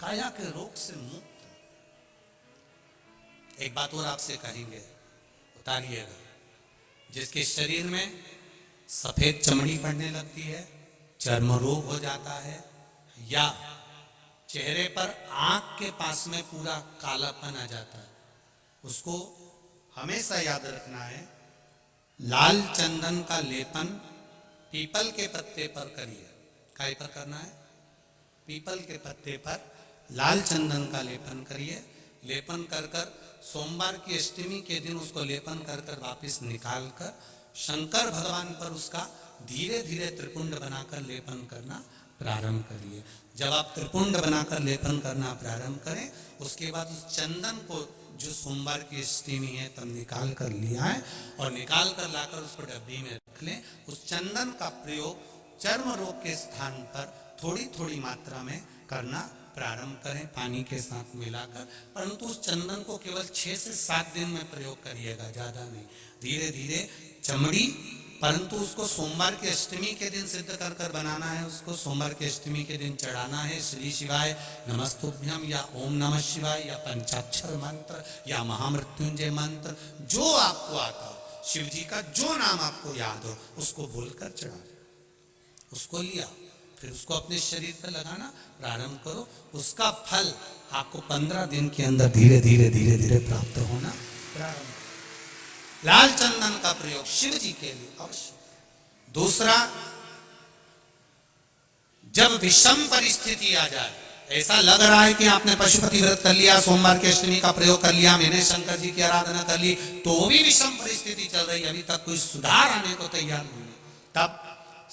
काया के रोग से मुक्त। एक बात और आपसे कहेंगे, उतारिएगा। जिसके शरीर में सफेद चमड़ी पड़ने लगती है, चर्म रोग हो जाता है, या चेहरे पर आंख के पास में पूरा कालापन आ जाता है, उसको हमेशा याद रखना है, लाल चंदन का लेपन पीपल के पत्ते पर करिए। काय पर करना है? पीपल के पत्ते पर लाल चंदन का लेपन करिए। लेपन कर कर सोमवार की अष्टमी के दिन उसको लेपन कर कर वापिस निकाल कर शंकर भगवान पर उसका धीरे धीरे त्रिपुंड बनाकर लेपन करना प्रारंभ करिए। जब आप त्रिपुंड बनाकर लेपन करना प्रारंभ करें, उसके बाद उस चंदन को जो सोमवार की अष्टमी है तब निकाल कर लिया है और निकाल कर लाकर उसको डब्बी में रख लें। उस चंदन का प्रयोग चर्म रोग के स्थान पर थोड़ी थोड़ी मात्रा में करना प्रारंभ करें, पानी के साथ मिलाकर। परंतु उस चंदन को केवल 6 से 7 दिन में प्रयोग करिएगा, ज्यादा नहीं। धीरे धीरे चमड़ी, परंतु उसको सोमवार की अष्टमी के दिन सिद्ध कर कर बनाना है। उसको सोमवार की अष्टमी के दिन चढ़ाना है श्री शिवाय नमस्तुभ्यम या ओम नमः शिवाय या पंचाक्षर मंत्र या महामृत्युंजय मंत्र, जो आपको आता हो, शिव जी का जो नाम आपको याद हो, उसको बोलकर चढ़ा, उसको लिया, फिर उसको अपने शरीर पर लगाना प्रारंभ करो। उसका फल आपको 15 दिन के अंदर धीरे धीरे धीरे धीरे प्राप्त होना प्रारंभ। लाल चंदन का प्रयोग शिव जी के लिए अवश्य। दूसरा, जब विषम परिस्थिति आ जाए, ऐसा लग रहा है कि आपने पशुपति व्रत कर लिया, सोमवार की अष्टमी का प्रयोग कर लिया, मैंने शंकर जी की आराधना कर ली, तो भी विषम परिस्थिति चल रही, अभी तक कोई सुधार आने को तैयार नहीं है, तब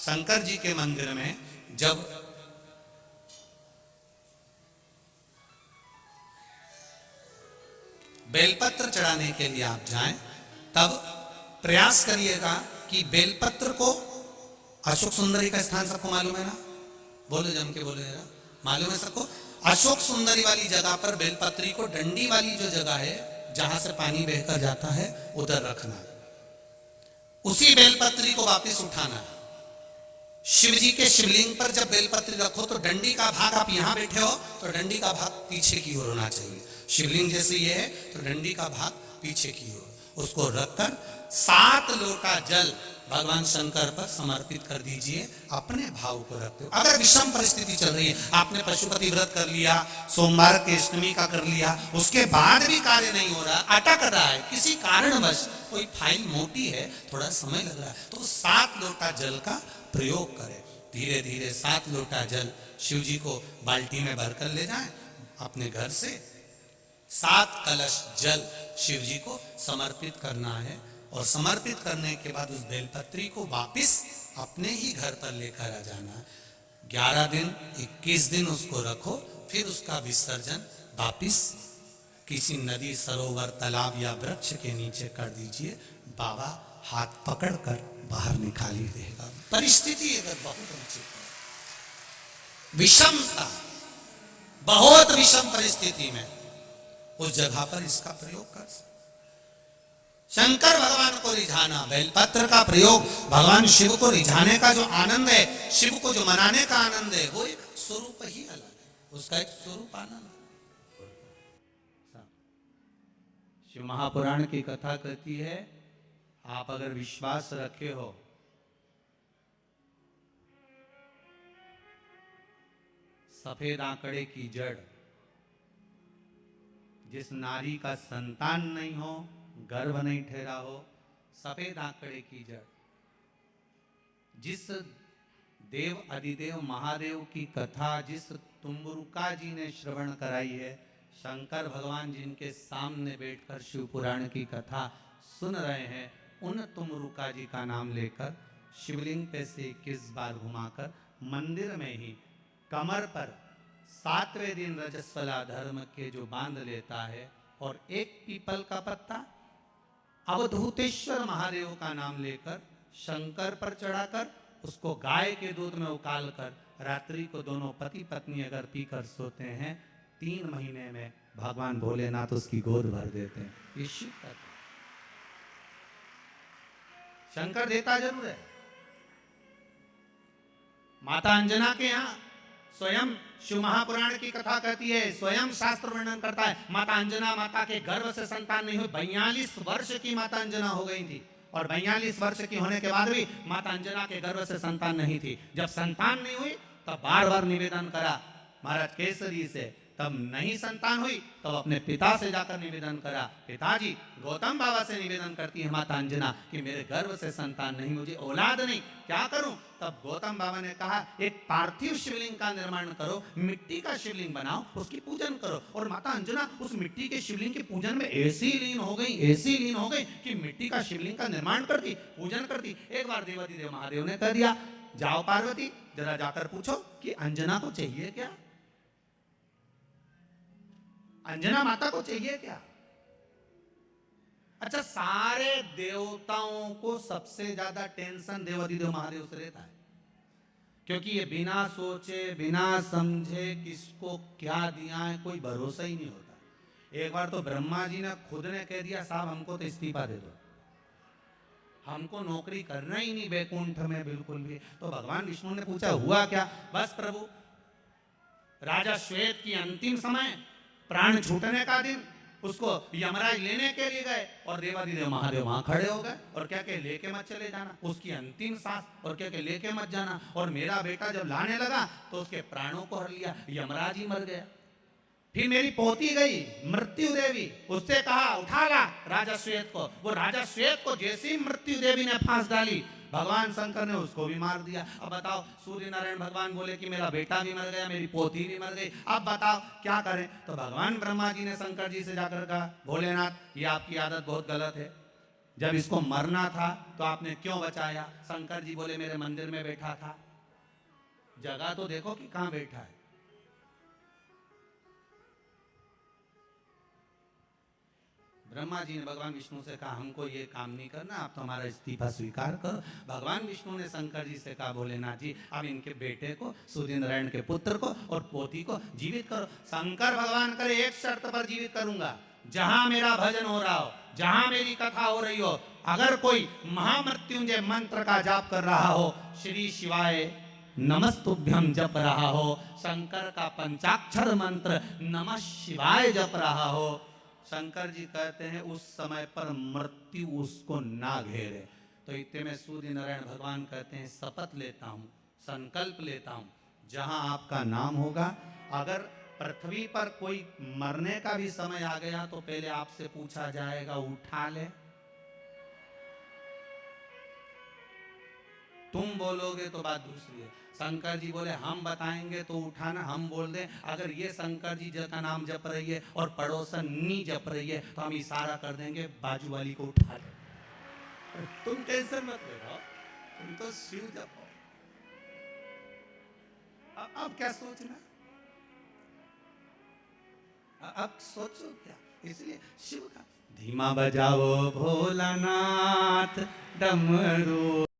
शंकर जी के मंदिर में जब बेलपत्र चढ़ाने के लिए आप जाएं, तब प्रयास करिएगा कि बेलपत्र को, अशोक सुंदरी का स्थान सबको मालूम है ना? बोलो, जम के बोलो जरा, मालूम है सबको? अशोक सुंदरी वाली जगह पर बेलपत्री को, डंडी वाली जो जगह है जहां से पानी बहकर जाता है, उधर रखना है। उसी बेलपत्री को वापस उठाना है। शिव जी के शिवलिंग पर जब बेलपत्री रखो तो डंडी का भाग, आप यहां बैठे हो तो डंडी का भाग पीछे की ओर होना चाहिए। शिवलिंग जैसे ये है तो डंडी का भाग पीछे की ओर, उसको रखकर 7 लोटा जल भगवान शंकर पर समर्पित कर दीजिए। अपने भाव को रखते हो। अगर विषम परिस्थिति चल रही है, आपने पशुपति व्रत कर लिया, सोमवार की अष्टमी का कर लिया, उसके बाद भी कार्य नहीं हो रहा, अटक रहा है, किसी कारणवश कोई फाइल मोटी है, थोड़ा समय लग रहा है, तो 7 लोटा जल का प्रयोग करें। धीरे धीरे 7 लोटा जल शिव जी को बाल्टी में भरकर ले जाएं अपने घर से। 7 कलश जल शिव जी को समर्पित करना है और समर्पित करने के बाद उस बेलपत्री को वापिस अपने ही घर पर लेकर आ जाना है। 11 दिन 21 दिन उसको रखो, फिर उसका विसर्जन वापिस किसी नदी, सरोवर, तालाब या वृक्ष के नीचे कर दीजिए। बाबा हाथ पकड़कर बाहर निकाल ही देगा। परिस्थिति अगर बहुत अनुचित है, विषमता, बहुत विषम परिस्थिति में, उस जगह पर इसका प्रयोग कर सकते। शंकर भगवान को रिझाना, बेलपत्र का प्रयोग भगवान शिव को रिझाने का जो आनंद है, शिव को जो मनाने का आनंद है, वो एक स्वरूप ही अलग है, उसका एक स्वरूप आनंद है। शिव महापुराण की कथा कहती है, आप अगर विश्वास रखे हो, सफेद आंकड़े की जड़, जिस नारी का संतान नहीं हो, गर्भ नहीं ठहरा हो, सफेद आंकड़े की जड़, जिस देव अधिदेव महादेव की कथा जिस तुम्बुरुका जी ने श्रवण कराई है, शंकर भगवान जिनके सामने बैठकर शिव पुराण की कथा सुन रहे हैं, उन तुम्बुरुका जी का नाम लेकर शिवलिंग पे से 21 बार घुमाकर मंदिर में ही कमर पर 7वें दिन रजस्वला धर्म के जो बांध लेता है और एक पीपल का पत्ता अवधूतेश्वर महादेव का नाम लेकर शंकर पर चढ़ाकर उसको गाय के दूध में उकाल कर रात्रि को दोनों पति पत्नी अगर पीकर सोते हैं, 3 महीने में भगवान भोलेनाथ उसकी गोद भर देते हैं। ये शिव का शंकर देता जरूर है। माता अंजना के यहाँ स्वयं शिव महापुराण की कथा कहती है, स्वयं शास्त्र वर्णन करता है, माता अंजना माता के गर्भ से संतान नहीं हुई। 42 वर्ष की माता अंजना हो गई थी और 42 वर्ष की होने के बाद भी माता अंजना के गर्भ से संतान नहीं थी। जब संतान नहीं हुई तब बार बार निवेदन करा महाराज केसरी से, तब नहीं संतान हुई तब अपने पिता से जाकर निवेदन करा, पिताजी गौतम बाबा से निवेदन करती है माता अंजना कि मेरे गर्भ से संतान नहीं, मुझे औलाद नहीं, क्या करूं? तब गौतम बाबा ने कहा एक पार्थिव शिवलिंग का निर्माण करो, मिट्टी का शिवलिंग बनाओ, उसकी पूजन करो। और माता अंजना उस मिट्टी के शिवलिंग के पूजन में ऐसी लीन हो गई, ऐसी लीन हो गई कि मिट्टी का शिवलिंग का निर्माण करती, पूजन करती। एक बार देवाधिदेव महादेव ने कह दिया, जाओ पार्वती जरा जाकर पूछो कि अंजना को चाहिए क्या, अंजना माता को चाहिए क्या। अच्छा, सारे देवताओं को सबसे ज्यादा टेंशन देवाधिदेव महादेव से रहता है, क्योंकि ये बिना सोचे बिना समझे किसको क्या दिया है कोई भरोसा ही नहीं होता। एक बार तो ब्रह्मा जी ने खुद ने कह दिया, साहब हमको तो इस्तीफा दे दो, हमको नौकरी करना ही नहीं बैकुंठ में बिल्कुल भी। तो भगवान विष्णु ने पूछा हुआ क्या? बस प्रभु, राजा श्वेत की अंतिम समय, प्राण छूटने का दिन, उसको यमराज लेने के लिए गए और देवाधिदेव महादेव वहां खड़े हो गए और क्या के लेके मत चले जाना, उसकी अंतिम सांस, और क्या के लेके मत जाना। और मेरा बेटा जब लाने लगा तो उसके प्राणों को हर लिया, यमराज ही मर गया। फिर मेरी पोती गई मृत्यु देवी, उससे कहा उठा ला राजा श्वेत को, वो राजा श्वेत को जैसे ही मृत्यु देवी ने फांस डाली, भगवान शंकर ने उसको भी मार दिया। अब बताओ, सूर्य नारायण भगवान बोले कि मेरा बेटा भी मर गया, मेरी पोती भी मर गई, अब बताओ क्या करें। तो भगवान ब्रह्मा जी ने शंकर जी से जाकर कहा, भोलेनाथ ये आपकी आदत बहुत गलत है, जब इसको मरना था तो आपने क्यों बचाया? शंकर जी बोले मेरे मंदिर में बैठा था, जगह तो देखो कि कहां बैठा है। ब्रह्मा जी ने भगवान विष्णु से कहा हमको ये काम नहीं करना, आप तो हमारा इस्तीफा स्वीकार करो। भगवान विष्णु ने शंकर जी से कहा भोलेनाथ जी अब इनके बेटे को, सूर्य नारायण के पुत्र को और पोती को जीवित करो। शंकर भगवान करे एक शर्त पर जीवित करूंगा, जहां मेरा भजन हो रहा हो, जहां मेरी कथा हो रही हो, अगर कोई महामृत्युंजय मंत्र का जाप कर रहा हो, श्री शिवाय नमस्तुभ्यम जप रहा हो, शंकर का पंचाक्षर मंत्र नमः शिवाय जप रहा हो, शंकर जी कहते हैं उस समय पर मृत्यु उसको ना घेरे। तो इतने में सूर्य नारायण भगवान कहते हैं शपथ लेता हूं, संकल्प लेता हूं, जहां आपका नाम होगा, अगर पृथ्वी पर कोई मरने का भी समय आ गया तो पहले आपसे पूछा जाएगा उठा ले, तुम बोलोगे तो बात दूसरी है। शंकर जी बोले हम बताएंगे तो उठाना, हम बोल दें अगर ये शंकर जी का नाम जप रही है और पड़ोसन नी जप रही है तो हम इशारा कर देंगे बाजू वाली को उठा ले। तुम टेंशन मत ले, तुम तो शिव जपो। अब क्या सोचना, अब सोचो क्या, इसलिए शिव का धीमा बजाओ भोलानाथ डमरू।